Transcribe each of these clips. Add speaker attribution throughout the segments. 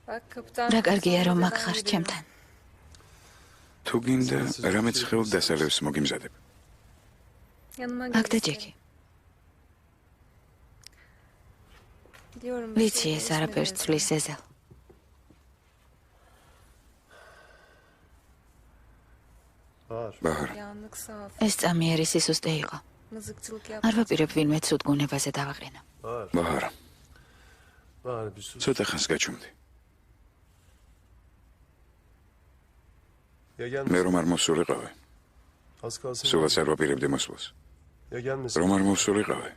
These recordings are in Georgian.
Speaker 1: რა კარგია რომ მაგხარ ჩემთან.
Speaker 2: თუ გინდა რამე ცხელ დასალევს მოგიმზადებ.
Speaker 1: აქ და ჯეკი. ვიცი ეს არაფერს ცვლის ეზელ.
Speaker 2: ბაჰარ,
Speaker 1: ეს წამიერი სისუსტე იყო. არ ვაპირებ ვინმე ცუდ გუნებაზე დავაყრენო.
Speaker 2: ბაჰარ, ცოტა ხანს გაჩვენდი. მე რომ არ მოსულიყავი. სულაც არ ვაპირებდი მოსვლას. რომ არ მოსულიყავი.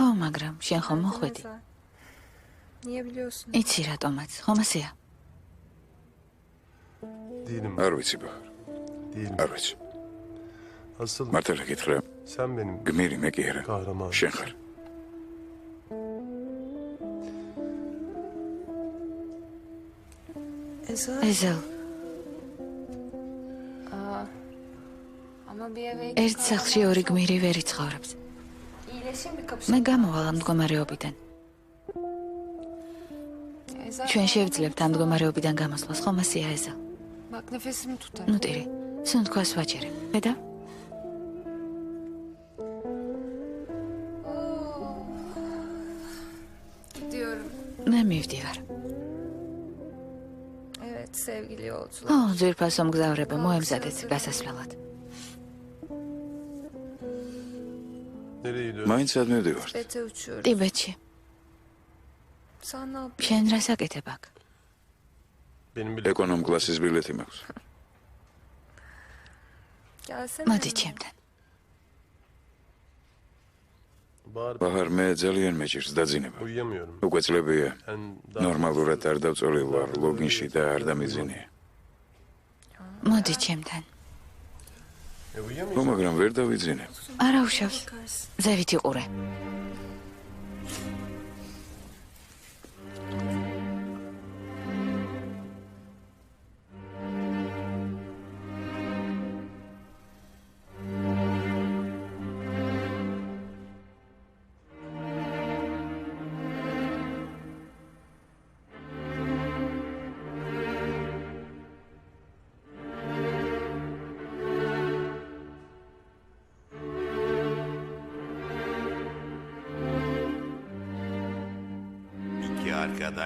Speaker 1: ო, მაგრამ შენ ხომ მოხვედი? იცი რატომაც, ხომ ასეა?
Speaker 2: არ ვიცი ბაჰარ. არ ვიცი. მართლა გითხრა, გმირი მე კი არა, შენ ხარ.
Speaker 1: ეზელ. ერთ სახლში ორი გმირი ვერ იცხოვრებს. მე გამოვალ ამ მდგომარეობიდან. ჩვენ შევძლებთ ამ მდგომარეობიდან გამოსვლას, ხომ ასეა ეზელ? ნუ ტირი, სუნთქვას ვაჭერებ. მედა? მე მივდივარ. ო, ძვირფასო მგზავრება, მოემზადეთ გასასვლელად.
Speaker 2: მაინც არ მივდივართ.
Speaker 1: ტიბეტში. შენ რას აკეთებ აქ?
Speaker 2: ეკონომ კლასის ბილეთი მაქვს.
Speaker 1: მოდი ჩემთან.
Speaker 2: ბაჰარ, მე ძალიან მეჭირს დაძინება. უკვე წლებია. ნორმალურად არ დავწოლილ ვარ ლოგინში და არ დამიძინია.
Speaker 1: მოდი ჩემთან.
Speaker 2: მაგრამ ვერ დავიძინე.
Speaker 1: არა უშავს. ზევით იყურე.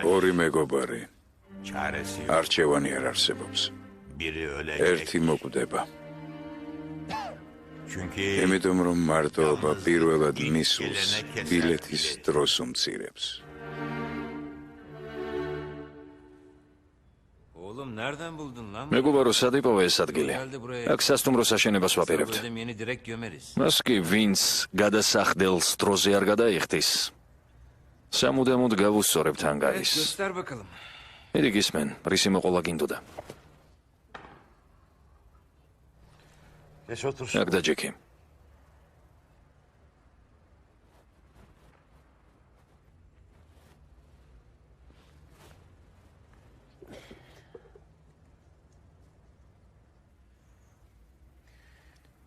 Speaker 2: ორი მეგობარი. არჩევანი არ არსებობს. ერთი მოკვდება. იმიტომ რომ მარტოობა პირველად მისულს ბილეთის დროს უმცირებს.
Speaker 3: მეგობარო, სად იპოვა ეს ადგილი? აქ სასტუმრო საშენებას ვაპირებთ. მას კი ვინც გადასახდელს დროზე არ გადაიხდის. სამუდამოდ გავუსწორებთ ანგარის. მიდი გისმენ, რისი მოყოლა გინდოდა. აქ და ჯეკი.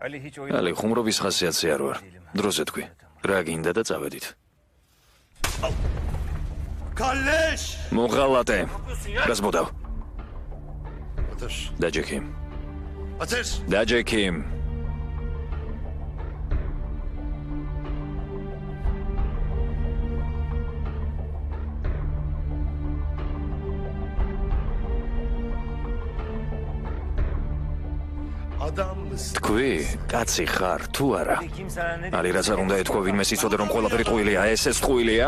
Speaker 3: ალი, ხუმრობის ხასიათზე არ ვარ. დროზე თქვი. რა გინდა და წავედით.
Speaker 4: კალეშ!
Speaker 3: მოღალატე. გასბოდავ. დაჯექი.
Speaker 4: აცერს.
Speaker 3: დაჯექი. თქვი, კაცი ხარ თუ არა? ალი, რაც არ უნდა ეთქვა ვინმე სიცოდე რომ ყველაფერი ტყუილია, ეს ტყუილია?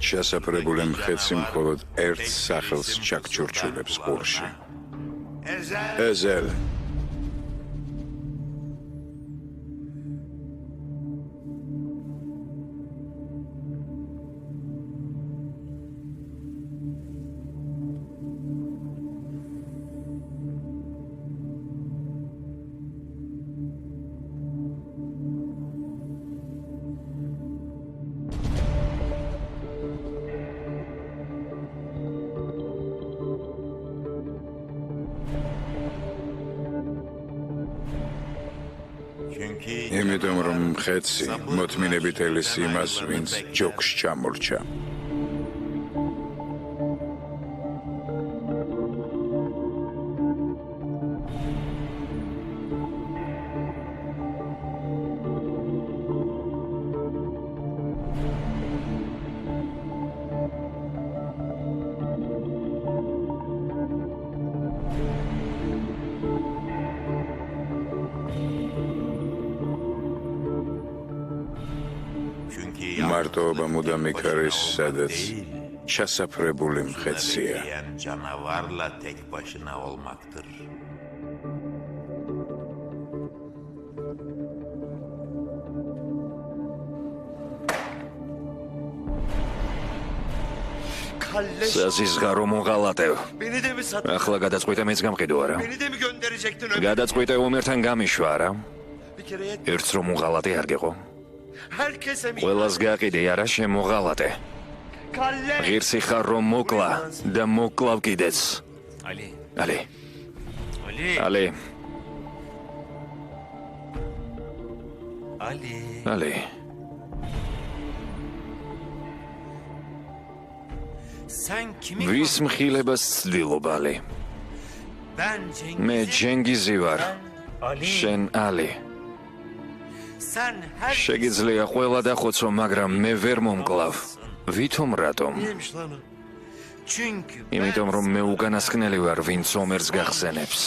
Speaker 2: შესაფრებული მხედი მხოლოდ ერთ სახელს ჩაქჩურჩულებს ყურში. ეზელ. იმიტომ რომ მხედსი მოთმინებით ელის იმას, ვინც ჯოქს ჩამორჩა. მარტოობა მუდამ იქ არის, სადაც ჩასაფრებული მხედსია.
Speaker 5: Canavarla tek başına olmaktır.
Speaker 4: Kalleş.
Speaker 3: საზისგარო მოღალატევ.
Speaker 4: Beni de mi sattın?
Speaker 3: ახლა გადაწყვიტე მეც გამყიდო არა?
Speaker 4: Beni de mi gönderecektin ömür?
Speaker 3: გადაწყვიტე უმერთან გამიშვა არა?
Speaker 4: Bir kere yet.
Speaker 3: ერთს რომ უღალატე არ გეყო.
Speaker 4: Herkese mi?
Speaker 3: ყველას გაყიდე არა შემოღალატე.
Speaker 4: Kalleş.
Speaker 3: ღირსი ხარ რომ მოკლა და მოკლავ კიდეც.
Speaker 5: Ali.
Speaker 3: ალი.
Speaker 5: Ali.
Speaker 3: ალი.
Speaker 5: Ali.
Speaker 3: ალი.
Speaker 5: Sen kimi?
Speaker 3: ვის მხილებას ცდილობ ალი?
Speaker 5: Ben
Speaker 3: მე
Speaker 5: Cengiz'im.
Speaker 3: ჯენგიზი ვარ.
Speaker 5: Ali.
Speaker 3: შენ ალი.
Speaker 5: Sen her
Speaker 3: შეგიძლია ყველა დახოცო, მაგრამ მე ვერ მომკლავ. ვითომ რატომ?
Speaker 4: Neymiş lan o?
Speaker 5: Çünkü
Speaker 3: იმიტომ რომ მე უკანასკნელი ვარ, ვინც ომერს გახსენებს.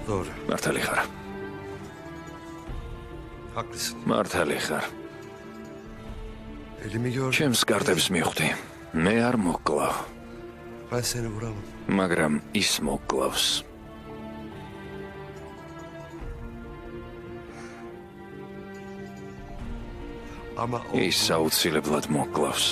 Speaker 4: Doğru.
Speaker 3: მართალი ხარ.
Speaker 4: Haklısın.
Speaker 3: მართალი ხარ.
Speaker 4: Elimi gördüm.
Speaker 3: ჩემს კარტებს მივხვდი. მე არ მოკლავ,
Speaker 4: Ben seni vuramam.
Speaker 3: მაგრამ ის მოკლავს.
Speaker 4: Ama o
Speaker 3: ის აუცილებლად მოკლავს.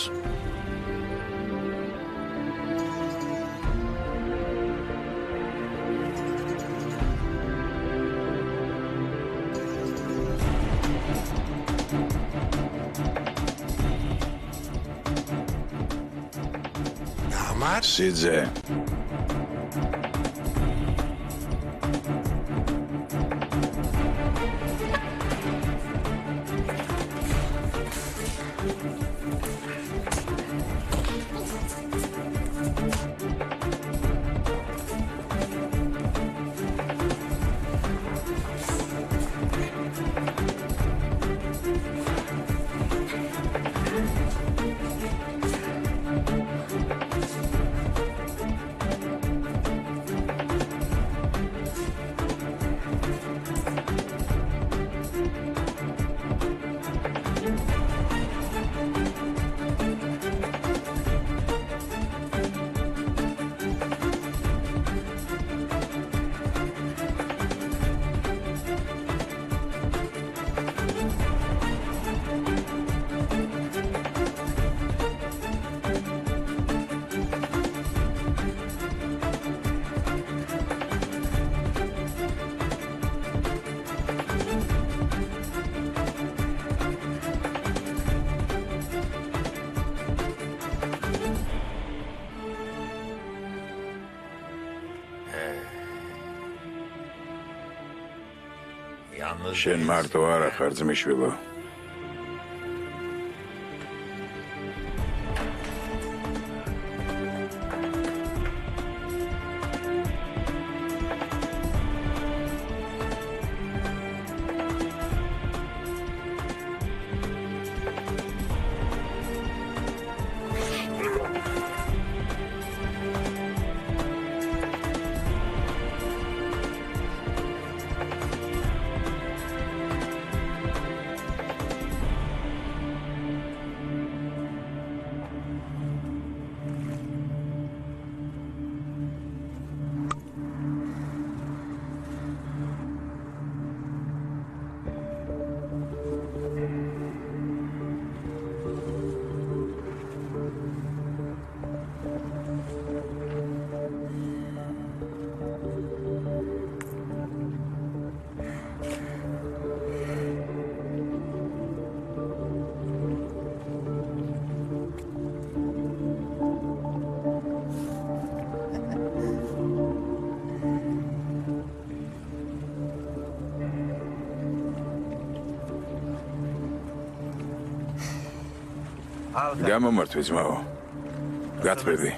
Speaker 4: damat.
Speaker 2: სიძე,
Speaker 5: yalnız
Speaker 2: შენ მარტო არა ხარ ძმისშვილო. გამომართვი ძმაო. გათბები.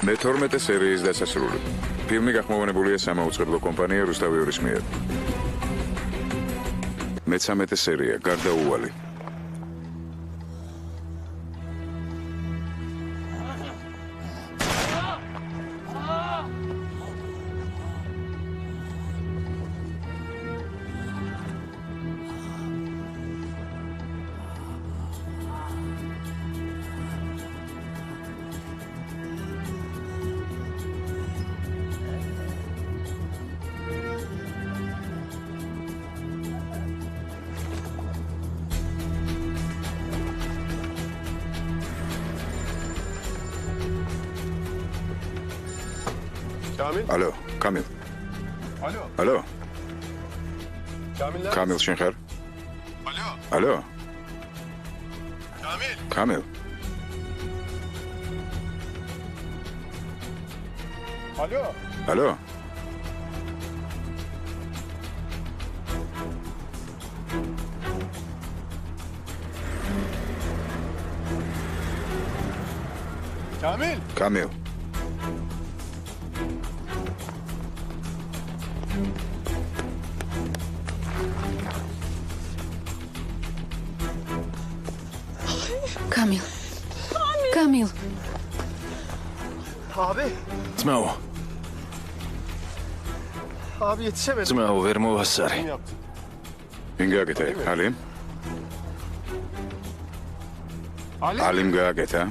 Speaker 2: მე-12 სერიის დასასრული. ფილმი გახმოვანებულია სამაუწყებლო კომპანია რუსტავიორის მიერ. მე-13 სერია გარდაუვალი. Alo, Kamil. Alo. Kamil შენ ხარ? Alo. Kamil. Alo. Kamil.
Speaker 1: Kamil. Kamil.
Speaker 6: Abi,
Speaker 3: ძმაო,
Speaker 6: abi yetişemedim.
Speaker 3: ძმაო, ვერ მოვასწარი.
Speaker 2: ვინ გააკეთა? ალიმ? ალიმ გააკეთა?